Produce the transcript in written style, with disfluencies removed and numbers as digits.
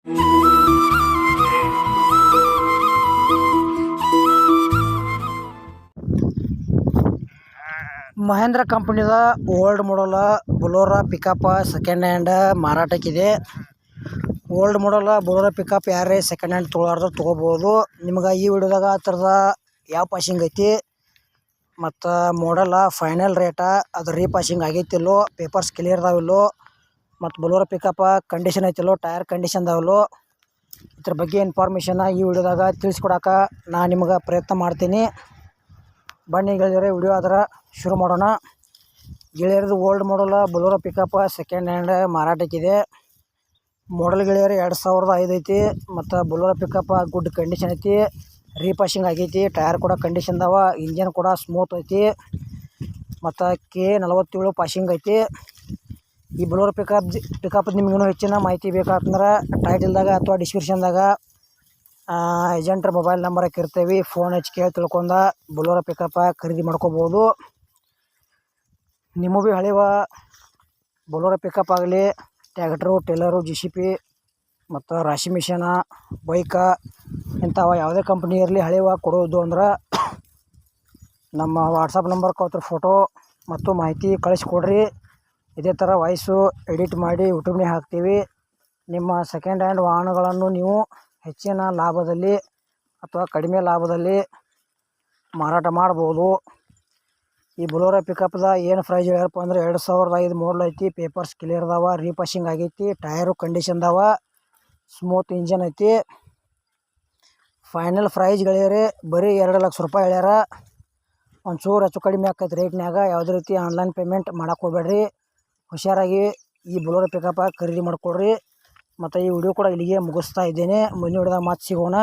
ಮಹೇಂದ್ರ ಕಂಪನಿದ old model Bolero pickup second hand ಮಾರಾಟಕ್ಕಿದೆ. Old model Bolero pickup ಯಾರೇ second hand ತೊಗೊಳಾರ್ದು ತೊಗೋಬೋದು. ನಿಮ್ಗೆ ಈ ವಿಡಿಯೋದಾಗ ಆ ಥರದ ಯಾವ ಪಾಸಿಂಗ್ ಐತಿ ಮತ್ತು ಮಾಡಲ್ಲ ಫೈನಲ್ ರೇಟ ಅದು ರೀಪಾಸಿಂಗ್ ಆಗೈತಿಲ್ಲೋ, ಪೇಪರ್ಸ್ ಕ್ಲಿಯರ್ ಅದಾವಿಲ್ಲೋ, ಮತ್ತು Bolero pickup condition ಐತಿಲ್ಲೋ, tyre condition ಅದಾವಿಲ್ಲೋ, ಇದ್ರ ಬಗ್ಗೆ ಇನ್ಫಾರ್ಮೇಷನ್ ಈ ವಿಡಿಯೋದಾಗ ತಿಳಿಸ್ಕೊಡಕ್ಕೆ ನಾನು ನಿಮ್ಗೆ ಪ್ರಯತ್ನ ಮಾಡ್ತೀನಿ. ಬನ್ನಿ ಗೆಳೆಯರೆ, ವಿಡಿಯೋ ಆದ್ರೆ ಶುರು ಮಾಡೋಣ. ಗೆಳೆಯರದು old model Bolero pickup second hand ಮಾರಾಟಕ್ಕಿದೆ. ಮಾಡಲ್ ಗೆಳೆಯರು 2005 ಐತಿ ಮತ್ತು ಬೊಲೊರೋ ಪಿಕಪ್ ಗುಡ್ ಕಂಡೀಷನ್ ಐತಿ, ರೀಪಾಸಿಂಗ್ ಆಗೈತಿ, ಟೈರ್ ಕೂಡ ಕಂಡೀಷನ್ ಅದಾವ, ಇಂಜನ್ ಕೂಡ ಸ್ಮೂತ್ ಐತಿ ಮತ್ತು K47 ಪಾಸಿಂಗ್ ಐತಿ. ಈ ಬೊಲೊರೋ ಪಿಕಪ್ ನಿಮ್ಗೆ ಹೆಚ್ಚಿನ ಮಾಹಿತಿ ಬೇಕಾತಂದ್ರೆ ಟೈಟಲ್ದಾಗ ಅಥವಾ ಡಿಸ್ಕ್ರಿಪ್ಷನ್ದಾಗ ಏಜೆಂಟ್ರ ಮೊಬೈಲ್ ನಂಬರ್ ಹಾಕಿರ್ತೀವಿ. ಫೋನ್ ಹಚ್ಚಿ ಕೇಳಿ ತಿಳ್ಕೊಂಡ ಬೊಲೊರೋ ಪಿಕಪ್ ಖರೀದಿ ಮಾಡ್ಕೋಬೋದು. ನಿಮ್ಮ ಭೀ ಹಳೆವ ಬೊಲೊರೋ ಪಿಕಪ್ ಆಗಲಿ, ಟ್ಯಾಕ್ಟ್ರು, ಟೇಲರು, JCB ಮತ್ತು ರಾಶಿ ಮಿಷನ, ಬೈಕ ಇಂಥವ ಯಾವುದೇ ಕಂಪ್ನಿ ಇರಲಿ ಹಳೆವ ಕೊಡೋದು ಅಂದ್ರೆ ನಮ್ಮ ವಾಟ್ಸಪ್ ನಂಬರ್ಗೆ ಅವ್ರ ಫೋಟೋ ಮತ್ತು ಮಾಹಿತಿ ಕಳಿಸ್ಕೊಡ್ರಿ. ಇದೇ ಥರ ವಾಯ್ಸು ಎಡಿಟ್ ಮಾಡಿ ಯೂಟ್ಯೂಬ್ನಾಗ ಹಾಕ್ತೀವಿ. ನಿಮ್ಮ ಸೆಕೆಂಡ್ ಹ್ಯಾಂಡ್ ವಾಹನಗಳನ್ನು ನೀವು ಹೆಚ್ಚಿನ ಲಾಭದಲ್ಲಿ ಅಥವಾ ಕಡಿಮೆ ಲಾಭದಲ್ಲಿ ಮಾರಾಟ ಮಾಡ್ಬೋದು. ಈ ಬೊಲೊರೋ ಪಿಕಪ್ದ ಏನು ಪ್ರೈಸ್ ಹೇಳ್ಯಾರಪ್ಪ ಅಂದ್ರೆ 2005 ಮಾಡಲ್ ಐತಿ, ಪೇಪರ್ಸ್ ಕ್ಲಿಯರ್ ಅದಾವ, ರೀಪಾಸಿಂಗ್ ಆಗೈತಿ, ಟೈರು ಕಂಡೀಷನ್ ಅದಾವ, ಸ್ಮೂತ್ ಇಂಜನ್ ಐತಿ. ಫೈನಲ್ ಪ್ರೈಸ್ ಗೆಳೆಯರೆ ಬರೀ 2 ಲಕ್ಷ ರೂಪಾಯಿ ಹೇಳ್ಯಾರ. ಒಂಚೂರು ಹೆಚ್ಚು ಕಡಿಮೆ ಆಕೈತಿ ರೇಟ್ನಾಗ. ಯಾವುದೇ ರೀತಿ ಆನ್ಲೈನ್ ಪೇಮೆಂಟ್ ಮಾಡಕ್ಕೆ ಹೋಗ್ಬೇಡ್ರಿ. ಹುಷಾರಾಗಿ ಈ ಬೊಲೊರೋ ಪಿಕಪ್ ಖರೀದಿ ಮಾಡ್ಕೊಳ್ರಿ. ಮತ್ತು ಈ ವಿಡಿಯೋ ಕೂಡ ಇಲ್ಲಿಗೆ ಮುಗಿಸ್ತಾ ಇದ್ದೇನೆ. ಮುಂದಿನ ವಿಡಿಯೋದಾಗ ಮತ್ತೆ ಸಿಗೋಣ.